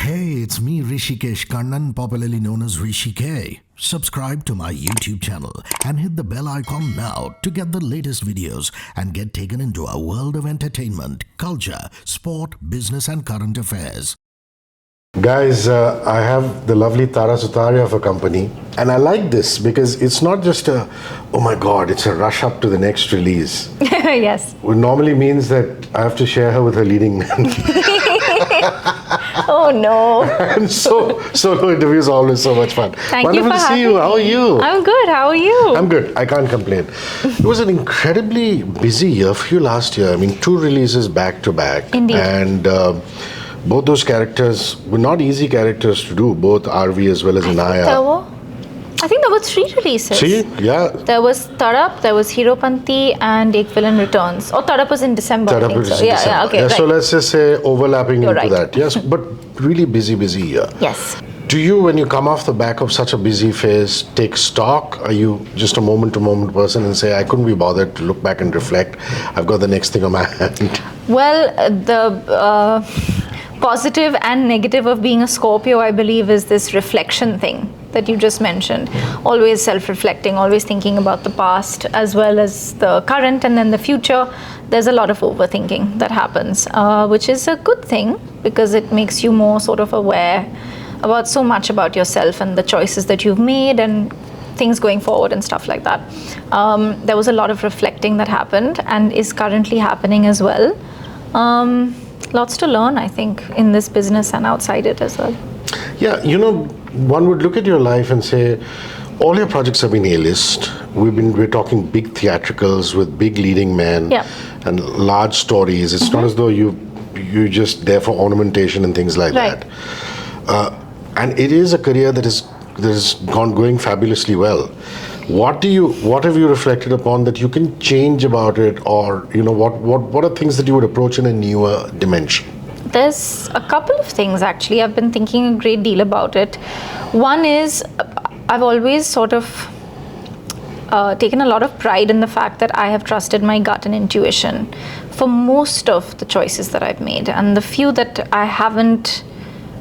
Hey, it's me, Hrishikesh, Kannan, popularly known as Hrishi K. Subscribe to my YouTube channel and hit the bell icon now to get the latest videos and get taken into a world of entertainment, culture, sport, business, and current affairs. Guys, I have the lovely Sutaria for company, and I like this because it's not just a, oh my god, it's a rush up to the next release. Yes. It normally means that I have to share her with her leading man. Oh no. And solo interviews are always so much fun. Thank Wonderful you for to see having you. How are me. you? I'm good. How are you? I'm good. I can't complain. It was an incredibly busy year for you last year. I mean, 2 releases back to back. Indeed. And both those characters were not easy characters to do, both RV as well as Inaya. I think there were 3 releases. See? Yeah. There was Tarap, there was Hero Panti, and Ek Villain Returns. Oh, Tarap was in December. I think so. Yeah, okay. Yeah, right. so let's just say overlapping You're into right. that. Yes, but really busy year. Yes. Do you, when you come off the back of such a busy phase, take stock? Are you just a moment-to-moment person and say, I couldn't be bothered to look back and reflect. I've got the next thing on my hand. Well, the positive and negative of being a Scorpio, I believe, is this reflection thing that you just mentioned. Always self-reflecting, always thinking about the past as well as the current and then the future. There's a lot of overthinking that happens, which is a good thing because it makes you more sort of aware about so much about yourself and the choices that you've made and things going forward and stuff like that. There was a lot of reflecting that happened and is currently happening as well. Lots to learn, I think, in this business and outside it as well. Yeah, you know, one would look at your life and say, all your projects have been A-list. We're talking big theatricals with big leading men and large stories. It's not as though you're just there for ornamentation and things like Right. that. And it is a career that is going fabulously well. What have you reflected upon that you can change about it, or what are things that you would approach in a newer dimension? There's a couple of things actually. I've been thinking a great deal about it. One is I've always sort of taken a lot of pride in the fact that I have trusted my gut and intuition for most of the choices that I've made, and the few that I haven't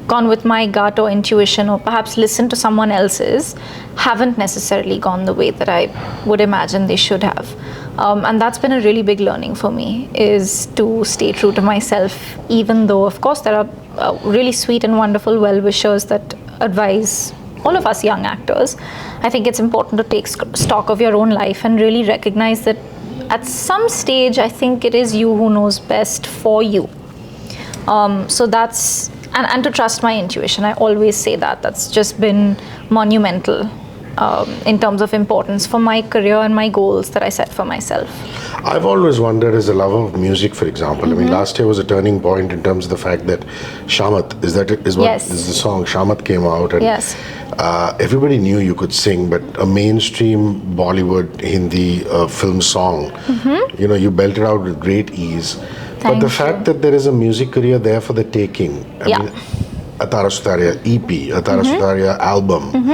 gone with my gut or intuition or perhaps listened to someone else's haven't necessarily gone the way that I would imagine they should have. And that's been a really big learning for me, is to stay true to myself, even though of course there are really sweet and wonderful well-wishers that advise all of us young actors. I think it's important to take stock of your own life and really recognize that at some stage I think it is you who knows best for you. So that's and to trust my intuition. I always say that's just been monumental in terms of importance for my career and my goals that I set for myself. I've always wondered, as a lover of music, for example. I mean, last year was a turning point in terms of the fact that Shamat is the song. Shamat came out, and everybody knew you could sing, but a mainstream Bollywood Hindi film song, you belted out with great ease. But the fact that there is a music career there for the taking, I mean, Atara Sutaria EP, Atara Sutaria album,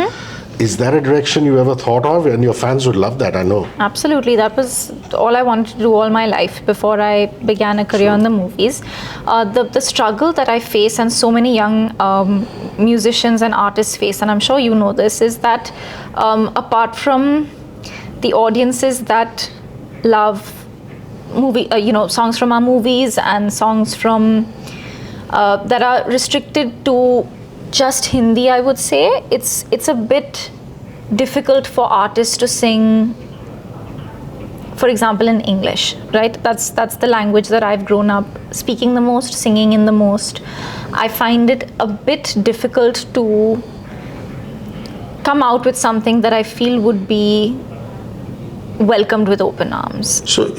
is that a direction you ever thought of? And your fans would love that, I know. Absolutely. That was all I wanted to do all my life before I began a career in the movies. The struggle that I face and so many young musicians and artists face, and I'm sure you know this, is that apart from the audiences that love songs from our movies and songs from that are restricted to just Hindi, I would say it's a bit difficult for artists to sing, for example, in English, right? That's the language that I've grown up speaking the most, singing in the most. I find it a bit difficult to come out with something that I feel would be welcomed with open arms. So,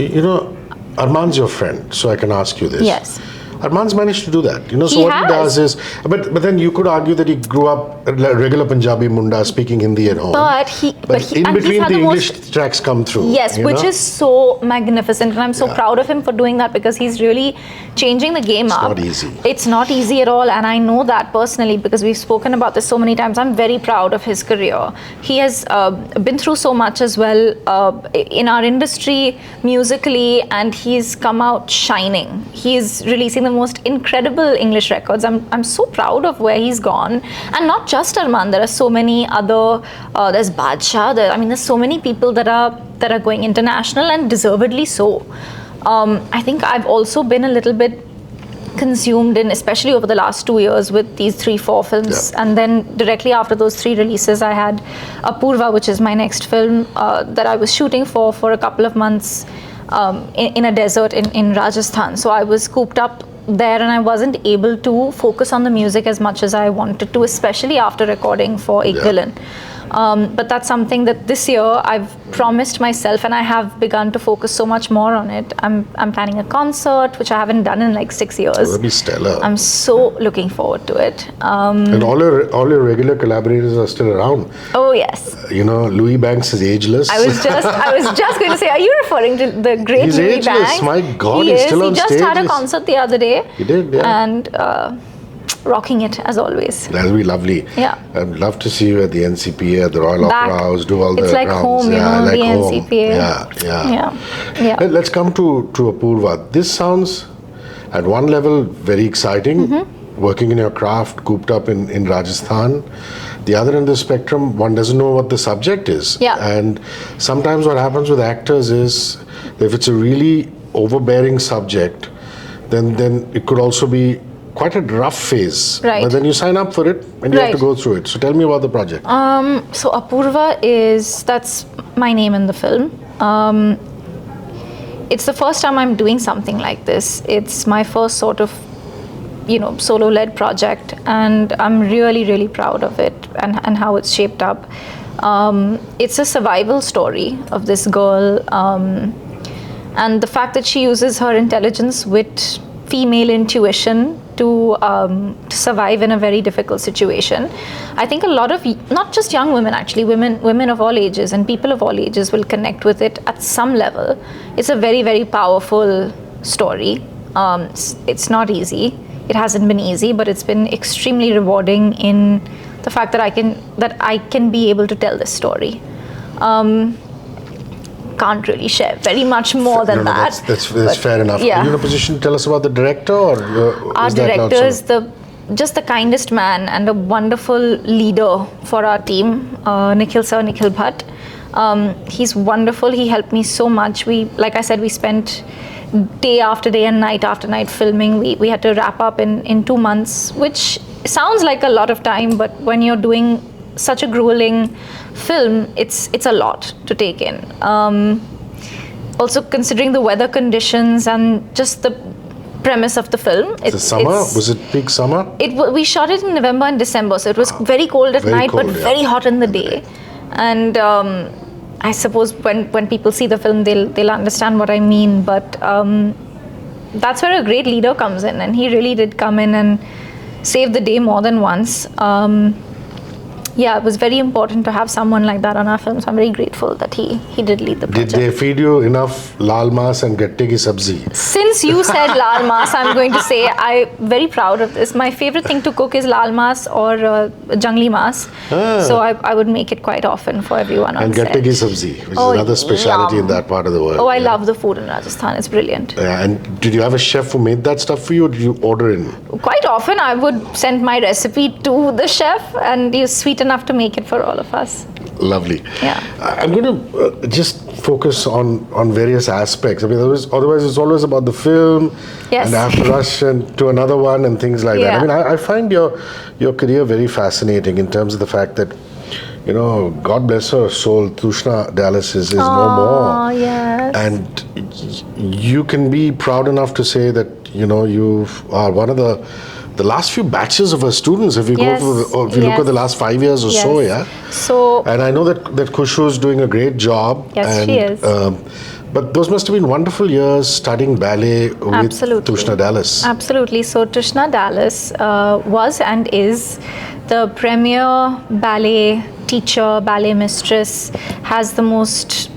Armand's your friend, so I can ask you this. Yes. Armand's managed to do that. So what he does is, but then you could argue that he grew up regular Punjabi Munda speaking Hindi at home. But in between the English tracks come through. Yes, which is so magnificent, and I'm so proud of him for doing that because he's really changing the game up. It's not easy. It's not easy at all, and I know that personally because we've spoken about this so many times. I'm very proud of his career. He has been through so much as well in our industry musically, and he's come out shining. He's releasing the the most incredible English records. I'm so proud of where he's gone. And not just Armand, there are so many other, there's Badshah, there's so many people that are going international, and deservedly so. I think I've also been a little bit consumed in, especially over the last 2 years, with these 3-4 films. And then directly after those 3 releases, I had Apurva, which is my next film that I was shooting for a couple of months in a desert in Rajasthan. So I was cooped up there, and I wasn't able to focus on the music as much as I wanted to, especially after recording for Ek Villain. But that's something that this year I've promised myself, and I have begun to focus so much more on it. I'm planning a concert, which I haven't done in like 6 years. That'll be stellar. I'm so looking forward to it. And all your regular collaborators are still around. Oh yes. Louis Banks is ageless. I was just going to say, are you referring to the great He's Louis ageless. Banks? My God, he's still on stage. He just had a concert the other day. He did, yeah. And rocking it as always. That'll be lovely. Yeah. I'd love to see you at the NCPA, at the Royal Opera House, do all the It's like rounds. home, like the home. NCPA. Yeah. Let's come to Apurva. This sounds, at one level, very exciting. Working in your craft, cooped up in Rajasthan. The other end of the spectrum, one doesn't know what the subject is. Yeah. And sometimes what happens with actors is, if it's a really overbearing subject, then it could also be quite a rough phase. Right. But then you sign up for it and you have to go through it. So tell me about the project. So Apurva that's my name in the film. It's the first time I'm doing something like this. It's my first sort of solo-led project, and I'm really, really proud of it and how it's shaped up. It's a survival story of this girl, and the fact that she uses her intelligence, wit, female intuition to survive in a very difficult situation. I think a lot of, not just young women actually, women of all ages and people of all ages will connect with it at some level. It's a very, very powerful story. It's not easy. It hasn't been easy, but it's been extremely rewarding in the fact that I can be able to tell this story. Can't really share very much more than that. That's fair enough. Yeah. Are you in a position to tell us about the director, or our director is just the kindest man and a wonderful leader for our team, Nikhil Bhatt. He's wonderful. He helped me so much. Like I said, we spent day after day and night after night filming. We had to wrap up in 2 months, which sounds like a lot of time, but when you're doing such a grueling film, it's a lot to take in. Also considering the weather conditions and just the premise of the film. The summer? Was it peak summer? We shot it in November and December, so it was very cold at night, but very hot in the day. And I suppose when people see the film, they'll understand what I mean. But that's where a great leader comes in, and he really did come in and save the day more than once. It was very important to have someone like that on our film, so I'm very grateful that he did lead the project. Did they feed you enough lal mas and gatte ki sabzi? Since you said lal mas, I'm going to say I'm very proud of this. My favorite thing to cook is lal mas or jungli mas. So I would make it quite often for everyone on set. And gatte ki sabzi, which is another speciality in that part of the world. Oh, I love the food in Rajasthan. It's brilliant. And did you have a chef who made that stuff for you, or did you order in? Quite often I would send my recipe to the chef, and he was sweet enough to make it for all of us. Lovely. Yeah. I'm going to just focus on various aspects. I mean, otherwise it's always about the film, and I have to rush to another one and things like that. I mean, I find your career very fascinating in terms of the fact that, God bless her soul, Tushna Dallas is no more. Yes. And you can be proud enough to say that, you are one of the last few batches of her students, if you go if you look at the last 5 years or so, So, and I know that Khushu is doing a great job. Yes, she is. But those must have been wonderful years studying ballet with Tushna Dallas. Absolutely. So Tushna Dallas was and is the premier ballet teacher, ballet mistress, had the most,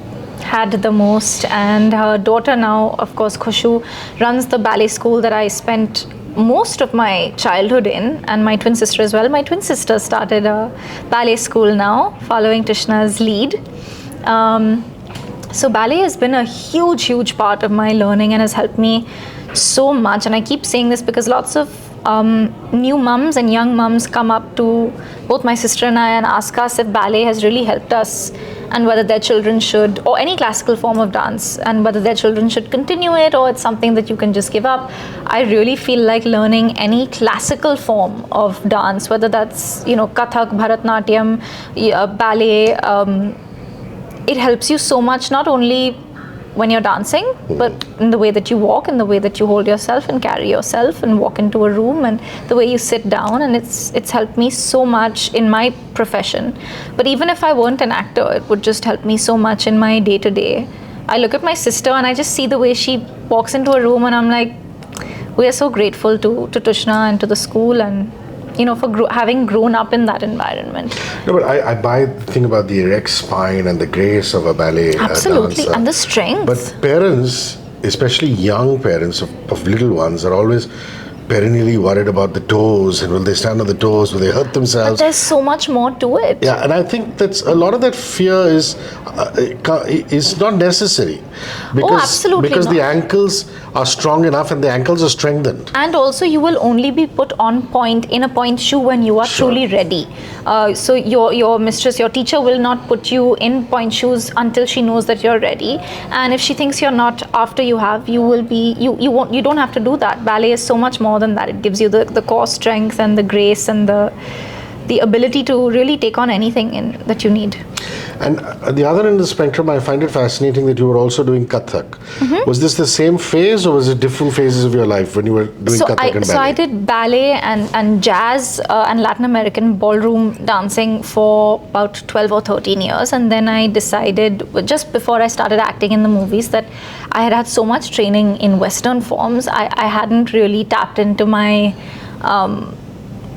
and her daughter now, of course, Khushu, runs the ballet school that I spent most of my childhood in, and my twin sister as well. My twin sister started a ballet school now, following Tushna's lead. So ballet has been a huge part of my learning and has helped me so much, and I keep saying this because lots of new mums and young mums come up to both my sister and I and ask us if ballet has really helped us, and whether their children should, or any classical form of dance, and whether their children should continue it or it's something that you can just give up. I really feel like learning any classical form of dance, whether that's, kathak, bharatnatyam, ballet, it helps you so much, not only when you're dancing, but in the way that you walk, in the way that you hold yourself and carry yourself and walk into a room, and the way you sit down. And it's helped me so much in my profession. But even if I weren't an actor, it would just help me so much in my day-to-day. I look at my sister and I just see the way she walks into a room, and I'm like, we are so grateful to Tushna and to the school, and for having grown up in that environment. No, but I buy the thing about the erect spine and the grace of a ballet absolutely dancer. And the strength. But parents, especially young parents of little ones, are always perennially worried about the toes, and will they stand on the toes, will they hurt themselves? But there's so much more to it. Yeah, and I think that's a lot of that fear is not necessary, because absolutely because not. The ankles are strong enough and the ankles are strengthened. And also you will only be put on point in a point shoe when you are truly ready. So your mistress, your teacher will not put you in point shoes until she knows that you're ready. And if she thinks you're not after you have, you don't have to do that. Ballet is so much more than that. It gives you the core strength and the grace and the ability to really take on anything that you need. And at the other end of the spectrum, I find it fascinating that you were also doing kathak. Mm-hmm. Was this the same phase, or was it different phases of your life when you were doing kathak and ballet? So I did ballet and jazz and Latin American ballroom dancing for about 12 or 13 years. And then I decided, just before I started acting in the movies, that I had so much training in Western forms. I hadn't really tapped into my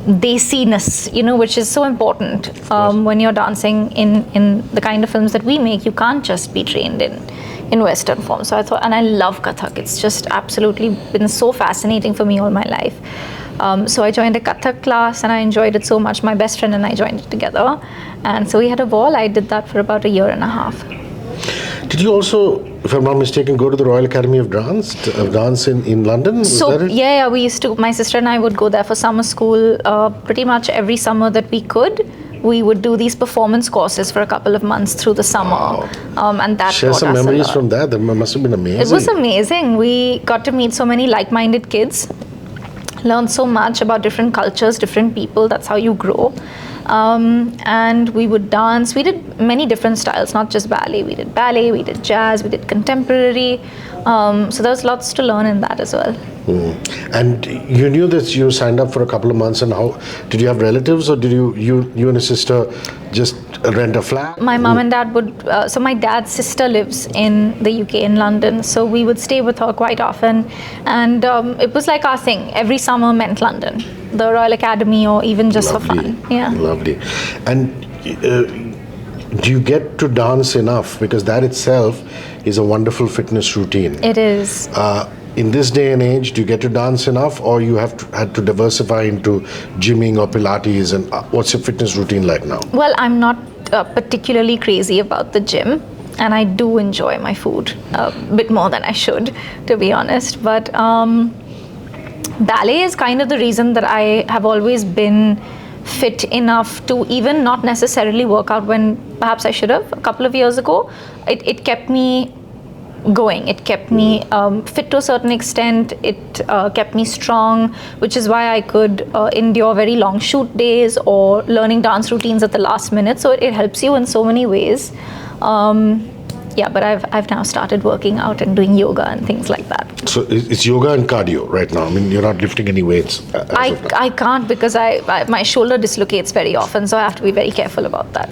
desiness, which is so important when you're dancing in the kind of films that we make. You can't just be trained in Western form. So I thought, and I love kathak. It's just absolutely been so fascinating for me all my life. So I joined a kathak class and I enjoyed it so much. My best friend and I joined it together, and so we had a ball. I did that for about a year and a half. Did you also, if I'm not mistaken, go to the Royal Academy of Dance in London? Was that it? Yeah, we used to. My sister and I would go there for summer school pretty much every summer that we could. We would do these performance courses for a couple of months through the summer, and that share taught some us memories a lot. from that. That must have been amazing. It was amazing. We got to meet so many like-minded kids, learn so much about different cultures, different people. That's how you grow. And we would dance. We did many different styles, not just ballet. We did ballet, we did jazz, we did contemporary. So there was lots to learn in that as well. And you knew that you signed up for a couple of months, and how did you have relatives, or did you and a sister just rent a flat? My mom and dad would, so my dad's sister lives in the UK, in London, so we would stay with her quite often, and it was like our thing. Every summer meant London, the Royal Academy, or even just for fun. Yeah. Lovely. And do you get to dance enough? Because that itself is a wonderful fitness routine. It is. In this day and age, do you get to dance enough, or you had to diversify into gymming or Pilates? And what's your fitness routine like now? Well, I'm not particularly crazy about the gym, and I do enjoy my food a bit more than I should, to be honest. But ballet is kind of the reason that I have always been fit enough to even not necessarily work out when perhaps I should have. A couple of years ago, it kept me going. It kept me fit to a certain extent. It kept me strong, which is why I could endure very long shoot days or learning dance routines at the last minute. So it helps you in so many ways. Yeah, but I've now started working out and doing yoga and things like that. So it's yoga and cardio right now. I mean, you're not lifting any weights. I can't, because my shoulder dislocates very often, so I have to be very careful about that.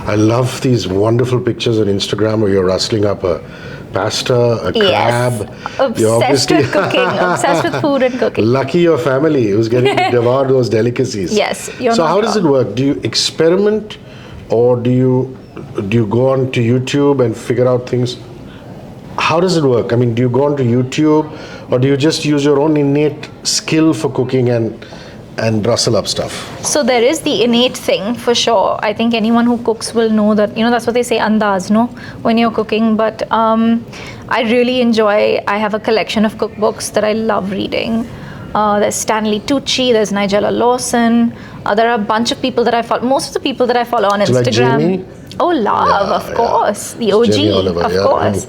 I love these wonderful pictures on Instagram where you're rustling up a pasta, a crab. Obsessed with cooking, obsessed with food and cooking. Lucky your family who's getting to devour those delicacies. Yes, so how does it work? Do you experiment, or do you go on to YouTube and figure out things? How does it work? I mean, do you go on to YouTube, or do you just use your own innate skill for cooking and and rustle up stuff. So there is the innate thing for sure. I think anyone who cooks will know that, that's what they say, andaz, no, when you're cooking. But I really enjoy, I have a collection of cookbooks that I love reading. There's Stanley Tucci, there's Nigella Lawson. There are a bunch of people that I follow. Most of the people that I follow on Instagram. Do you like Jamie? Oh, Love, of course. The OG, Oliver, of course.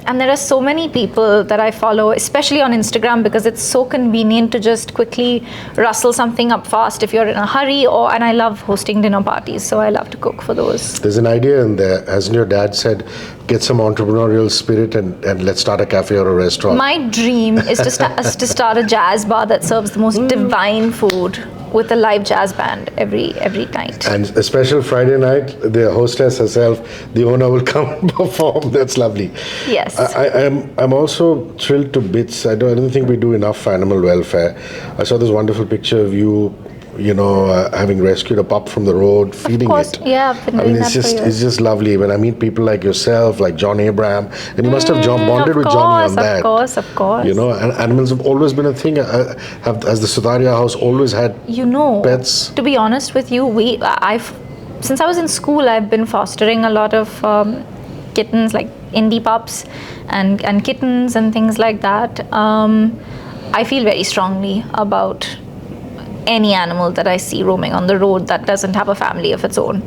And there are so many people that I follow, especially on Instagram, because it's so convenient to just quickly rustle something up fast if you're in a hurry. And I love hosting dinner parties, so I love to cook for those. There's an idea in there, hasn't your dad said, get some entrepreneurial spirit and let's start a cafe or a restaurant? My dream is to start a jazz bar that serves the most divine food with a live jazz band every night. And a special Friday night, the hostess herself, the owner will come and perform. That's lovely. Yes. I'm also thrilled to bits. I don't think we do enough for animal welfare. I saw this wonderful picture of you, having rescued a pup from the road, feeding it. Yeah, I've been doing that for years. It's just lovely when I meet people like yourself, like John Abraham, and you must have bonded with Johnny on that. Of course. And animals have always been a thing. Has the Sutaria house always had pets? To be honest with you, since I was in school, I've been fostering a lot of kittens, like indie pups and kittens and things like that. I feel very strongly about any animal that I see roaming on the road that doesn't have a family of its own.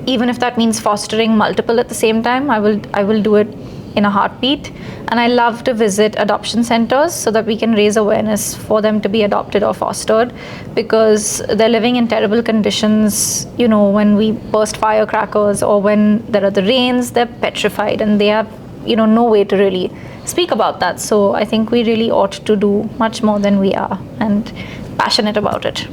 Even if that means fostering multiple at the same time, I will do it in a heartbeat. And I love to visit adoption centers so that we can raise awareness for them to be adopted or fostered, because they're living in terrible conditions. When we burst firecrackers or when there are the rains, they're petrified and they have no way to really speak about that. So I think we really ought to do much more than we are, and passionate about it.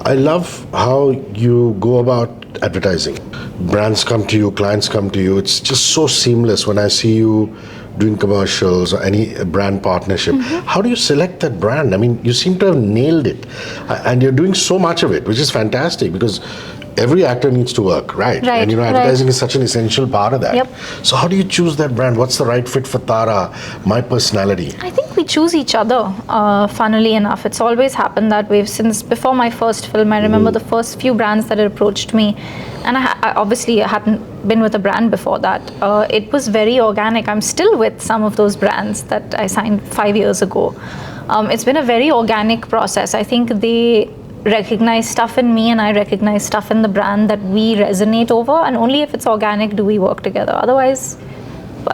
I love how you go about advertising. Brands come to you, clients come to you. It's just so seamless when I see you doing commercials or any brand partnership. How do you select that brand? I mean, you seem to have nailed it, and you're doing so much of it, which is fantastic, because every actor needs to work, right? And advertising is such an essential part of that. Yep. So how do you choose that brand? What's the right fit for Tara, my personality? I think we choose each other, funnily enough. It's always happened that way. Since before my first film, I remember the first few brands that had approached me, and I obviously hadn't been with a brand before that. It was very organic. I'm still with some of those brands that I signed 5 years ago. It's been a very organic process. I think they recognize stuff in me and I recognize stuff in the brand that we resonate over, and only if it's organic do we work together. Otherwise,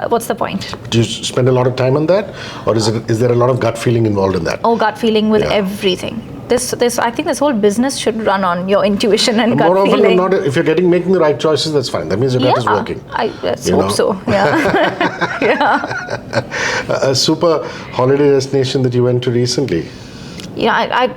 what's the point? Do you spend a lot of time on that, or is there a lot of gut feeling involved in that? Oh, gut feeling with everything. I think this whole business should run on your intuition and gut feeling. More often than not, if you're making the right choices, that's fine. That means your gut is working. Let's hope so. Yeah. A super holiday destination that you went to recently? I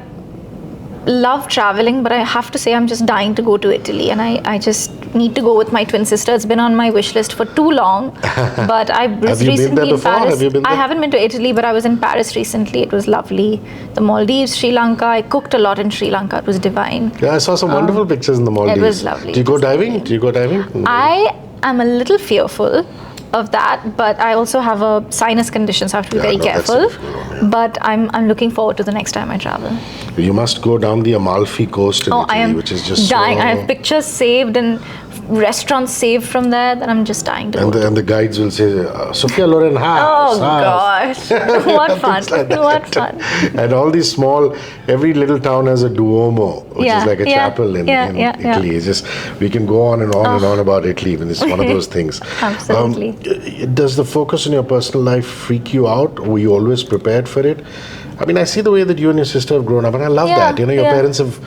love traveling, but I have to say I'm just dying to go to Italy, and I just need to go with my twin sister. It's been on my wish list for too long, but I was recently in Paris. Have you been there? I haven't been to Italy, but I was in Paris recently. It was lovely. The Maldives, Sri Lanka. I cooked a lot in Sri Lanka. It was divine. Yeah, I saw some wonderful pictures in the Maldives. It was lovely. Do you go diving? I am a little fearful of that, but I also have a sinus condition, so I have to be very careful. But I'm looking forward to the next time I travel. You must go down the Amalfi Coast in Italy, which is just dying. I have pictures saved and restaurants saved from there that I'm just dying to go to. And the guides will say, Sophia Loren House. Oh gosh, what fun! What fun! And all these small, every little town has a Duomo, which is like a chapel in Italy. It's just, we can go on and on and on about Italy, and it's one of those things. Absolutely. Does the focus on your personal life freak you out? Were you always prepared for it? I mean, I see the way that you and your sister have grown up, and I love that. Your parents have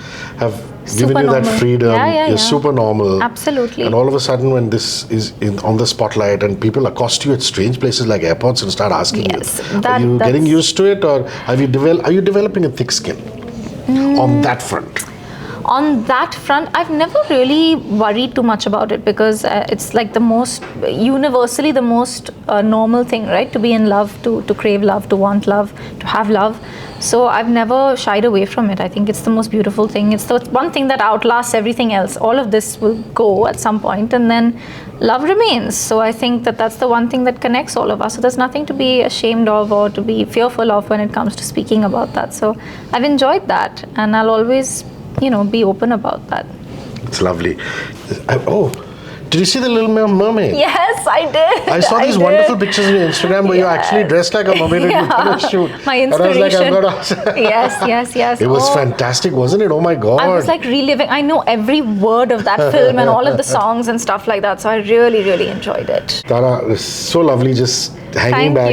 given you that freedom. You're super normal. Absolutely. And all of a sudden, when this is on the spotlight and people accost you at strange places like airports and start asking you, are you getting used to it, or are you developing a thick skin on that front? on that front, I've never really worried too much about it, because it's like the most, universally the most normal thing, right? To be in love, to crave love, to want love, to have love. So I've never shied away from it. I think it's the most beautiful thing. It's the one thing that outlasts everything else. All of this will go at some point, and then love remains. So I think that that's the one thing that connects all of us. So there's nothing to be ashamed of or to be fearful of when it comes to speaking about that. So I've enjoyed that, and I'll always, be open about that. It's lovely. Did you see the Little Mermaid? Yes, I did. I saw these wonderful pictures on your Instagram where you're actually dressed like a mermaid and you shoot. My inspiration. And I was like, I've got to... Yes. It was fantastic, wasn't it? Oh my God. I was like reliving. I know every word of that film and all of the songs and stuff like that. So I really, really enjoyed it. Tara, it was so lovely just hanging back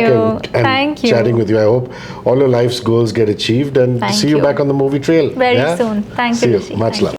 and chatting with you. I hope all your life's goals get achieved, and see you back on the movie trail. Very soon. Thank you, Hrishi. Much love.